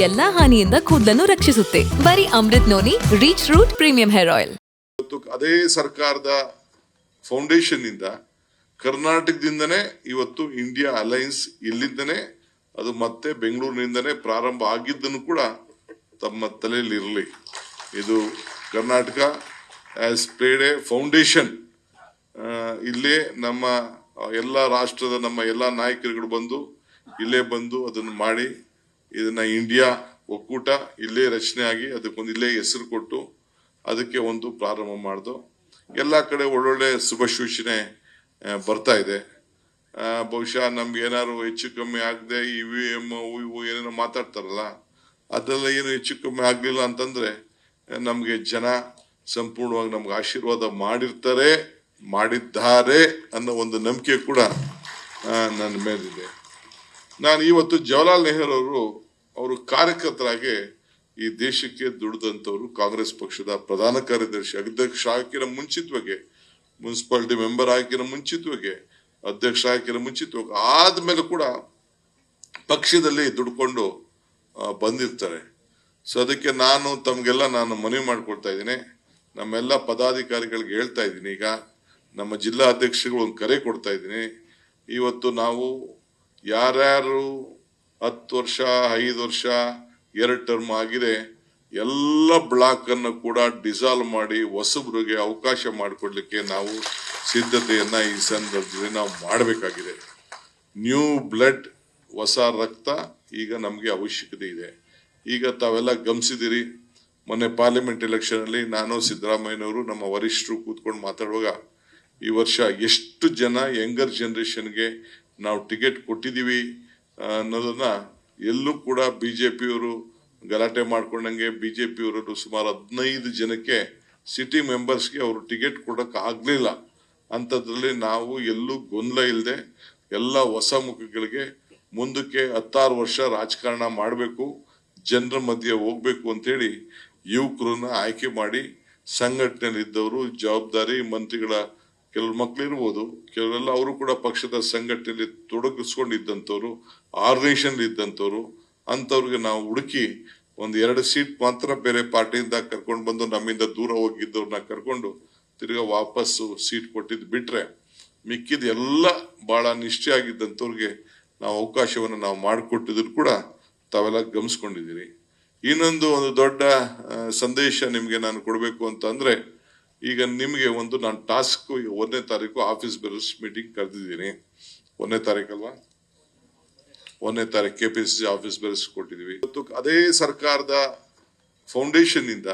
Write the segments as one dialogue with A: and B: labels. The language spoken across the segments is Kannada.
A: ಎಲ್ಲಾ ಹಾನಿಯಿಂದ ಕೂದಲನ್ನು ರಕ್ಷಿಸುತ್ತೆ. ಬರೀ Amrut noni reach root premium hair oil.
B: ಅದೇ ಸರ್ಕಾರದ ಫೌಂಡೇಶನ್ ಇಂದ ಕರ್ನಾಟಕದಿಂದನೇ ಇವತ್ತು ಇಂಡಿಯಾ ಅಲೈನ್ಸ್ ಇಲ್ಲಿಂದನೇ ಅದು ಮತ್ತೆ ಬೆಂಗಳೂರಿನಿಂದನೇ ಪ್ರಾರಂಭ ಆಗಿದ್ದನ್ನು ಕೂಡ ತಮ್ಮ ತಲೆಯಲ್ಲಿ ಇರಲಿ. ಇದು Karnataka as played A foundation. ಇಲ್ಲೇ ನಮ್ಮ ಎಲ್ಲ ರಾಷ್ಟ್ರದ ನಮ್ಮ ಎಲ್ಲ ನಾಯಕರುಗಳು ಬಂದು ಇಲ್ಲೇ ಬಂದು ಅದನ್ನು ಮಾಡಿ ಇದನ್ನ ಇಂಡಿಯಾ ಒಕ್ಕೂಟ ಇಲ್ಲೇ ರಚನೆ ಆಗಿ ಅದಕ್ಕೊಂದು ಇಲ್ಲೇ ಹೆಸರು ಕೊಟ್ಟು ಅದಕ್ಕೆ ಒಂದು ಪ್ರಾರಂಭ ಮಾಡ್ದು. ಎಲ್ಲ ಕಡೆ ಒಳ್ಳೊಳ್ಳೆ ಶುಭ ಸೂಚನೆ ಬರ್ತಾ ಇದೆ. ಬಹುಶಃ ನಮ್ಗೆ ಏನಾದ್ರು ಹೆಚ್ಚು ಕಮ್ಮಿ ಆಗದೆ EVM ಇವು ಏನೇನೋ ಮಾತಾಡ್ತಾರಲ್ಲ, ಅದೆಲ್ಲ ಏನು ಹೆಚ್ಚು ಕಮ್ಮಿ ಆಗ್ಲಿಲ್ಲ ಅಂತಂದ್ರೆ ನಮ್ಗೆ ಜನ ಸಂಪೂರ್ಣವಾಗಿ ನಮ್ಗೆ ಆಶೀರ್ವಾದ ಮಾಡಿದ್ದಾರೆ ಅನ್ನೋ ಒಂದು ನಂಬಿಕೆ ಕೂಡ ನನ್ನ ಮೇಲಿದೆ. ನಾನು ಇವತ್ತು ಜವಾಹರ್ಲಾಲ್ ನೆಹರು ಅವರು ಕಾರ್ಯಕರ್ತರಾಗಿ ಈ ದೇಶಕ್ಕೆ ದುಡಿದಂಥವ್ರು, ಕಾಂಗ್ರೆಸ್ ಪಕ್ಷದ ಪ್ರಧಾನ ಕಾರ್ಯದರ್ಶಿ, ಅಧ್ಯಕ್ಷ ಆಗಿನ ಮುಂಚಿತವಾಗಿ, ಮುನ್ಸಿಪಾಲಿಟಿ ಮೆಂಬರ್ ಆಗಿನ ಮುಂಚಿತವಾಗಿ, ಅಧ್ಯಕ್ಷ ಆಗಿನ ಮುಂಚಿತವಾಗಿ ಆದ್ಮೇಲೆ ಕೂಡ ಪಕ್ಷದಲ್ಲಿ ದುಡ್ಕೊಂಡು ಬಂದಿರ್ತಾರೆ. ಸೊ ಅದಕ್ಕೆ ನಾನು ತಮ್ಗೆಲ್ಲ ಮನವಿ ಮಾಡ್ಕೊಳ್ತಾ ಇದ್ದೀನಿ, ನಮ್ಮೆಲ್ಲ ಪದಾಧಿಕಾರಿಗಳಿಗೆ ಹೇಳ್ತಾ ಇದ್ದೀನಿ. ಈಗ ನಮ್ಮ ಜಿಲ್ಲಾ ಅಧ್ಯಕ್ಷಗಳು ಒಂದು ಕರೆ ಕೊಡ್ತಾ ಇದ್ದೀನಿ. ಇವತ್ತು ನಾವು ಯಾರ್ಯಾರು 10 ವರ್ಷ 5 ವರ್ಷ 2 ಟರ್ಮ್ ಆಗಿದೆ ಎಲ್ಲ ಬ್ಲಾಕ್ ಅನ್ನು ಕೂಡ ಡಿಸಾಲ್ವ್ ಮಾಡಿ ಹೊಸಬ್ರಿಗೆ ಅವಕಾಶ ಮಾಡಿಕೊಡ್ಲಿಕ್ಕೆ ನಾವು ಸಿದ್ಧತೆಯನ್ನ ಈ ಸಂದರ್ಭದಲ್ಲಿ ನಾವು ಮಾಡಬೇಕಾಗಿದೆ. ನ್ಯೂ ಬ್ಲಡ್, ಹೊಸ ರಕ್ತ ಈಗ ನಮಗೆ ಅವಶ್ಯಕತೆ ಇದೆ. ಈಗ ತಾವೆಲ್ಲ ಗಮನಿಸಿದಿರಿ, ಮೊನ್ನೆ ಪಾರ್ಲಿಮೆಂಟ್ ಎಲೆಕ್ಷನ್ ಅಲ್ಲಿ ನಾನು ಸಿದ್ದರಾಮಯ್ಯನವರು ನಮ್ಮ ವರಿಷ್ಠರು ಕೂತ್ಕೊಂಡು ಮಾತಾಡುವಾಗ ಈ ವರ್ಷ ಎಷ್ಟು ಜನ ಯಂಗರ್ ಜನರೇಷನ್ಗೆ ನಾವು ಟಿಕೆಟ್ ಕೊಟ್ಟಿದ್ದೀವಿ ಅನ್ನೋದನ್ನ ಎಲ್ಲೂ ಕೂಡ ಬಿಜೆಪಿಯವರು ಗಲಾಟೆ ಮಾಡ್ಕೊಂಡಂಗೆ ಬಿಜೆಪಿಯವರು ಸುಮಾರು 15 ಜನಕ್ಕೆ ಸಿಟಿ ಮೆಂಬರ್ಸ್ಗೆ ಅವರು ಟಿಕೆಟ್ ಕೊಡಕ್ ಆಗ್ಲಿಲ್ಲ. ಅಂಥದ್ರಲ್ಲಿ ನಾವು ಎಲ್ಲೂ ಗೊಂದಲ ಇಲ್ಲದೆ ಎಲ್ಲ ಹೊಸ ಮುಖಗಳಿಗೆ ಮುಂದಕ್ಕೆ 16 ವರ್ಷ ರಾಜಕಾರಣ ಮಾಡಬೇಕು, ಜನರ ಮಧ್ಯೆ ಹೋಗ್ಬೇಕು ಅಂತೇಳಿ ಯುವಕರನ್ನ ಆಯ್ಕೆ ಮಾಡಿ ಸಂಘಟನೆಯಲ್ಲಿ ಇದ್ದವರು, ಜವಾಬ್ದಾರಿ ಮಂತ್ರಿಗಳ ಕೆಲವು ಮಕ್ಳು ಇರ್ಬೋದು, ಕೆಲವೆಲ್ಲ ಅವರು ಕೂಡ ಪಕ್ಷದ ಸಂಘಟನೆಯಲ್ಲಿ ತೊಡಗಿಸ್ಕೊಂಡಿದ್ದಂಥವ್ರು, ಆರ್ಗನೈಸೇಷನ್ ಇದ್ದಂಥವ್ರು, ಅಂಥವ್ರಿಗೆ ನಾವು ಹುಡುಕಿ 1-2 ಸೀಟ್ ಮಾತ್ರ ಬೇರೆ ಪಾರ್ಟಿಯಿಂದ ಕರ್ಕೊಂಡು ಬಂದು ನಮ್ಮಿಂದ ದೂರ ಹೋಗಿದ್ದವ್ರನ್ನ ಕರ್ಕೊಂಡು ತಿರ್ಗಾ ವಾಪಸ್ಸು ಸೀಟ್ ಕೊಟ್ಟಿದ್ದು ಬಿಟ್ರೆ ಮಿಕ್ಕಿದ ಎಲ್ಲ ಬಹಳ ನಿಷ್ಠೆ ಆಗಿದ್ದಂಥವ್ರಿಗೆ ನಾವು ಅವಕಾಶವನ್ನು ನಾವು ಮಾಡಿಕೊಟ್ಟಿದ್ರು ಕೂಡ ತಾವೆಲ್ಲ ಗಮನಿಸ್ಕೊಂಡಿದ್ದೀರಿ. ಇನ್ನೊಂದು ದೊಡ್ಡ ಸಂದೇಶ ನಿಮ್ಗೆ ನಾನು ಕೊಡ್ಬೇಕು ಅಂತ ಅಂದ್ರೆ, ಈಗ ನಿಮ್ಗೆ ನಾನು ಟಾಸ್ಕ್ 1ನೇ ತಾರೀಕು ಆಫೀಸ್ ಬೇರರ್ಸ್ ಮೀಟಿಂಗ್ ಕರೆದಿದ್ದೀನಿ. 1ನೇ ತಾರೀಕಲ್ವಾ? 1ನೇ ತಾರೀಕು KPCC ಆಫೀಸ್ ಬೇರರ್ಸ್ ಕೊಟ್ಟಿದೀವಿ. ಅದೇ ಸರ್ಕಾರದ ಫೌಂಡೇಶನ್ ಇಂದ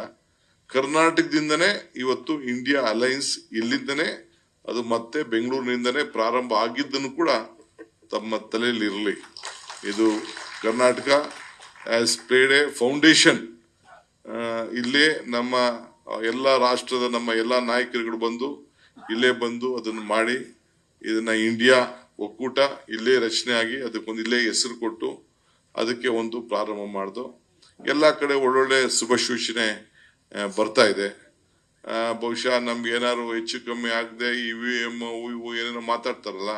B: ಕರ್ನಾಟಕದಿಂದನೇ ಇವತ್ತು ಇಂಡಿಯಾ ಅಲೈನ್ಸ್ ಇಲ್ಲಿಂದನೇ ಅದು ಮತ್ತೆ ಬೆಂಗಳೂರಿನಿಂದನೇ ಪ್ರಾರಂಭ ಆಗಿದ್ದನ್ನು ಕೂಡ ತಮ್ಮ ತಲೆಯಲ್ಲಿ ಇರಲಿ. ಇದು Karnataka as played A foundation. ಇಲ್ಲೇ ನಮ್ಮ ಎಲ್ಲ ರಾಷ್ಟ್ರದ ನಮ್ಮ ಎಲ್ಲ ನಾಯಕರುಗಳು ಬಂದು ಇಲ್ಲೇ ಬಂದು ಅದನ್ನು ಮಾಡಿ ಇದನ್ನ ಇಂಡಿಯಾ ಒಕ್ಕೂಟ ಇಲ್ಲೇ ರಚನೆ ಆಗಿ ಅದಕ್ಕೊಂದು ಇಲ್ಲೇ ಹೆಸರು ಕೊಟ್ಟು ಅದಕ್ಕೆ ಒಂದು ಪ್ರಾರಂಭ ಮಾಡ್ದು. ಎಲ್ಲ ಕಡೆ ಒಳ್ಳೊಳ್ಳೆ ಶುಭ ಸೂಚನೆ ಬರ್ತಾ ಇದೆ. ಬಹುಶಃ ನಮ್ಗೆ ಏನಾದ್ರು ಹೆಚ್ಚು ಕಮ್ಮಿ ಆಗದೆ EVM ಇವು ಏನೇನೋ ಮಾತಾಡ್ತಾರಲ್ಲ,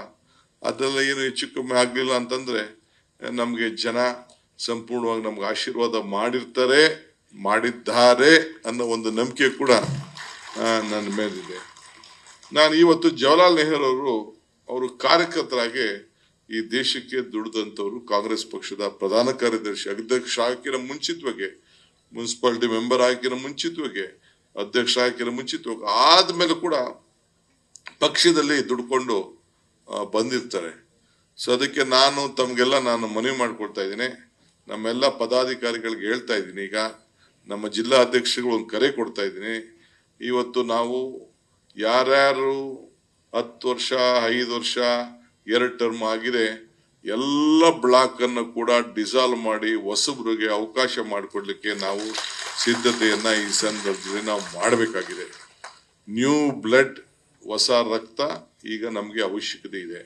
B: ಅದೆಲ್ಲ ಏನು ಹೆಚ್ಚು ಕಮ್ಮಿ ಆಗ್ಲಿಲ್ಲ ಅಂತಂದ್ರೆ ನಮ್ಗೆ ಜನ ಸಂಪೂರ್ಣವಾಗಿ ನಮ್ಗೆ ಆಶೀರ್ವಾದ ಮಾಡಿದ್ದಾರೆ ಅನ್ನೋ ಒಂದು ನಂಬಿಕೆ ಕೂಡ ನನ್ನ ಮೇಲಿದೆ. ನಾನು ಇವತ್ತು ಜವಾಹರ್ಲಾಲ್ ನೆಹರು ಅವರು ಕಾರ್ಯಕರ್ತರಾಗಿ ಈ ದೇಶಕ್ಕೆ ದುಡಿದಂಥವ್ರು, ಕಾಂಗ್ರೆಸ್ ಪಕ್ಷದ ಪ್ರಧಾನ ಕಾರ್ಯದರ್ಶಿ, ಅಧ್ಯಕ್ಷ ಆಗಿನ ಮುಂಚಿತವಾಗಿ, ಮುನ್ಸಿಪಾಲಿಟಿ ಮೆಂಬರ್ ಆಗಿನ ಮುಂಚಿತವಾಗಿ, ಅಧ್ಯಕ್ಷ ಆಗಿನ ಮುಂಚಿತವಾಗಿ ಆದ್ಮೇಲೆ ಕೂಡ ಪಕ್ಷದಲ್ಲಿ ದುಡ್ಕೊಂಡು ಬಂದಿರ್ತಾರೆ. ಸೊ ಅದಕ್ಕೆ ನಾನು ತಮ್ಗೆಲ್ಲ ಮನವಿ ಮಾಡ್ಕೊಳ್ತಾ ಇದ್ದೀನಿ, ನಮ್ಮೆಲ್ಲ ಪದಾಧಿಕಾರಿಗಳಿಗೆ ಹೇಳ್ತಾ ಇದ್ದೀನಿ. ಈಗ ನಮ್ಮ ಜಿಲ್ಲಾ ಅಧ್ಯಕ್ಷಗಳು ಒಂದು ಕರೆ ಕೊಡ್ತಾ ಇದ್ದೀನಿ. ಇವತ್ತು ನಾವು ಯಾರ್ಯಾರು 10 ವರ್ಷ 5 ವರ್ಷ 2 ಟರ್ಮ್ ಆಗಿದೆ ಎಲ್ಲ ಬ್ಲಾಕ್ ಅನ್ನು ಕೂಡ ಡಿಸಾಲ್ವ್ ಮಾಡಿ ಹೊಸಬ್ರಿಗೆ ಅವಕಾಶ ಮಾಡಿಕೊಡ್ಲಿಕ್ಕೆ ನಾವು ಸಿದ್ಧತೆಯನ್ನ ಈ ಸಂದರ್ಭದಲ್ಲಿ ನಾವು ಮಾಡಬೇಕಾಗಿದೆ. ನ್ಯೂ ಬ್ಲಡ್, ಹೊಸ ರಕ್ತ ಈಗ ನಮಗೆ ಅವಶ್ಯಕತೆ ಇದೆ.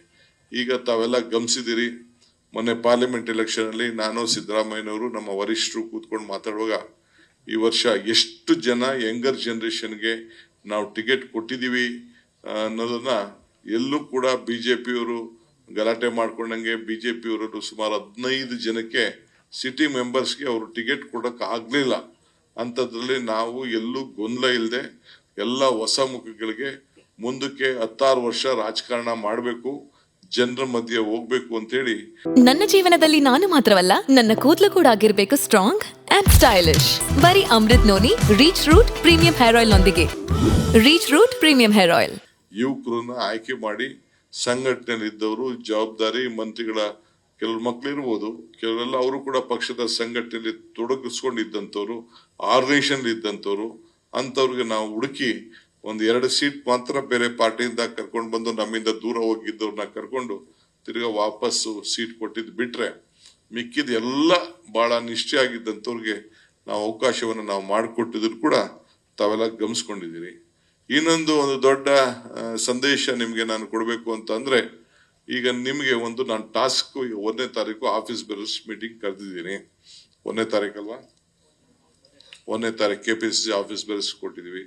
B: ಈಗ ತಾವೆಲ್ಲ ಗಮನಿಸಿದಿರಿ, ಮೊನ್ನೆ ಪಾರ್ಲಿಮೆಂಟ್ ಎಲೆಕ್ಷನ್ ಅಲ್ಲಿ ನಾನು ಸಿದ್ದರಾಮಯ್ಯನವರು ನಮ್ಮ ವರಿಷ್ಠರು ಕೂತ್ಕೊಂಡು ಮಾತಾಡುವಾಗ ಈ ವರ್ಷ ಎಷ್ಟು ಜನ ಯಂಗರ್ ಜನರೇಷನ್ಗೆ ನಾವು ಟಿಕೆಟ್ ಕೊಟ್ಟಿದ್ದೀವಿ ಅನ್ನೋದನ್ನ ಎಲ್ಲೂ ಕೂಡ ಬಿಜೆಪಿಯವರು ಗಲಾಟೆ ಮಾಡ್ಕೊಂಡಂಗೆ ಬಿಜೆಪಿಯವರು ಸುಮಾರು 15 ಜನಕ್ಕೆ ಸಿಟಿ ಮೆಂಬರ್ಸ್ಗೆ ಅವರು ಟಿಕೆಟ್ ಕೊಡಕ್ಕೆ ಆಗ್ಲಿಲ್ಲ. ಅಂಥದ್ರಲ್ಲಿ ನಾವು ಎಲ್ಲೂ ಗೊಂದಲ ಇಲ್ಲದೆ ಎಲ್ಲ ಹೊಸ ಮುಖಗಳಿಗೆ ಮುಂದಕ್ಕೆ 16 ವರ್ಷ ರಾಜಕಾರಣ ಮಾಡಬೇಕು, ಜನರ ಮಧ್ಯೆ ಹೋಗ್ಬೇಕು ಅಂತೇಳಿ.
A: ನನ್ನ ಜೀವನದಲ್ಲಿ ನಾನು ಮಾತ್ರವಲ್ಲ, ನನ್ನ ಕೂದಲು ಕೂಡ ಆಗಿರ್ಬೇಕು ಸ್ಟ್ರಾಂಗ್ ಅಂಡ್ ಸ್ಟೈಲಿಶ್. ಬರೀ Amrut noni reach root premium hair oil ನೊಂದಿಗೆ. Reach root premium hair oil.
B: ಯುವಕರನ್ನ ಆಯ್ಕೆ ಮಾಡಿ ಸಂಘಟನೆಯಲ್ಲಿ ಇದ್ದವರು, ಜವಾಬ್ದಾರಿ ಮಂತ್ರಿಗಳ ಕೆಲವು ಮಕ್ಳು ಇರ್ಬೋದು, ಕೆಲವೆಲ್ಲ ಅವರು ಕೂಡ ಪಕ್ಷದ ಸಂಘಟನೆಯಲ್ಲಿ ತೊಡಗಿಸ್ಕೊಂಡಿದ್ದಂಥವ್ರು, ಆರ್ಗನೈಸೇಷನ್ ಇದ್ದಂಥವ್ರು, ಅಂಥವ್ರಿಗೆ ನಾವು ಹುಡುಕಿ 1-2 ಸೀಟ್ ಮಾತ್ರ ಬೇರೆ ಪಾರ್ಟಿಯಿಂದ ಕರ್ಕೊಂಡು ಬಂದು ನಮ್ಮಿಂದ ದೂರ ಹೋಗಿದ್ದವ್ರನ್ನ ಕರ್ಕೊಂಡು ತಿರ್ಗಾ ವಾಪಸ್ಸು ಸೀಟ್ ಕೊಟ್ಟಿದ್ದು ಬಿಟ್ರೆ ಮಿಕ್ಕಿದ ಎಲ್ಲ ಬಹಳ ನಿಷ್ಠೆ ಆಗಿದ್ದಂಥವ್ರಿಗೆ ನಾವು ಅವಕಾಶವನ್ನು ನಾವು ಮಾಡಿಕೊಟ್ಟಿದ್ರು ಕೂಡ ತಾವೆಲ್ಲ ಗಮನಿಸ್ಕೊಂಡಿದ್ದೀರಿ. ಇನ್ನೊಂದು ದೊಡ್ಡ ಸಂದೇಶ ನಿಮ್ಗೆ ನಾನು ಕೊಡಬೇಕು ಅಂತ ಅಂದ್ರೆ, ಈಗ ನಿಮ್ಗೆ ನಾನು ಟಾಸ್ಕ್ 1ನೇ ತಾರೀಕು ಆಫೀಸ್ ಬೇರರ್ಸ್ ಮೀಟಿಂಗ್ ಕರೆದಿದ್ದೀನಿ. 1ನೇ ತಾರೀಕಲ್ವಾ? 1ನೇ ತಾರೀಕು ಕೆಪಿಸಿಸಿ ಆಫೀಸ್ ಬೇರರ್ಸ್ ಕೊಟ್ಟಿದೀವಿ.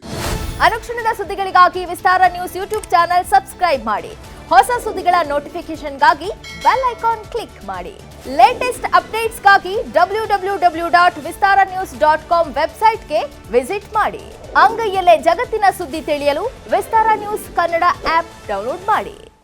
C: ಅನುಕ್ಷಣದ ಸುದ್ದಿಗಳಿಗಾಗಿ ವಿಸ್ತಾರ ನ್ಯೂಸ್ ಯೂಟ್ಯೂಬ್ ಚಾನೆಲ್ ಸಬ್ಸ್ಕ್ರೈಬ್ ಮಾಡಿ. ಹೊಸ ಸುದ್ದಿಗಳ ನೋಟಿಫಿಕೇಶನ್ಗಾಗಿ ಬೆಲ್ ಐಕಾನ್ ಕ್ಲಿಕ್ ಮಾಡಿ. ಲೇಟೆಸ್ಟ್ ಅಪ್ಡೇಟ್ಸ್ಗಾಗಿ www.vistaranews.com ವೆಬ್ಸೈಟ್ಗೆ ವಿಸಿಟ್ ಮಾಡಿ. ಅಂಗೈಯಲ್ಲೇ ಜಗತ್ತಿನ ಸುದ್ದಿ ತಿಳಿಯಲು ವಿಸ್ತಾರ ನ್ಯೂಸ್ ಕನ್ನಡ ಆಪ್ ಡೌನ್ಲೋಡ್ ಮಾಡಿ.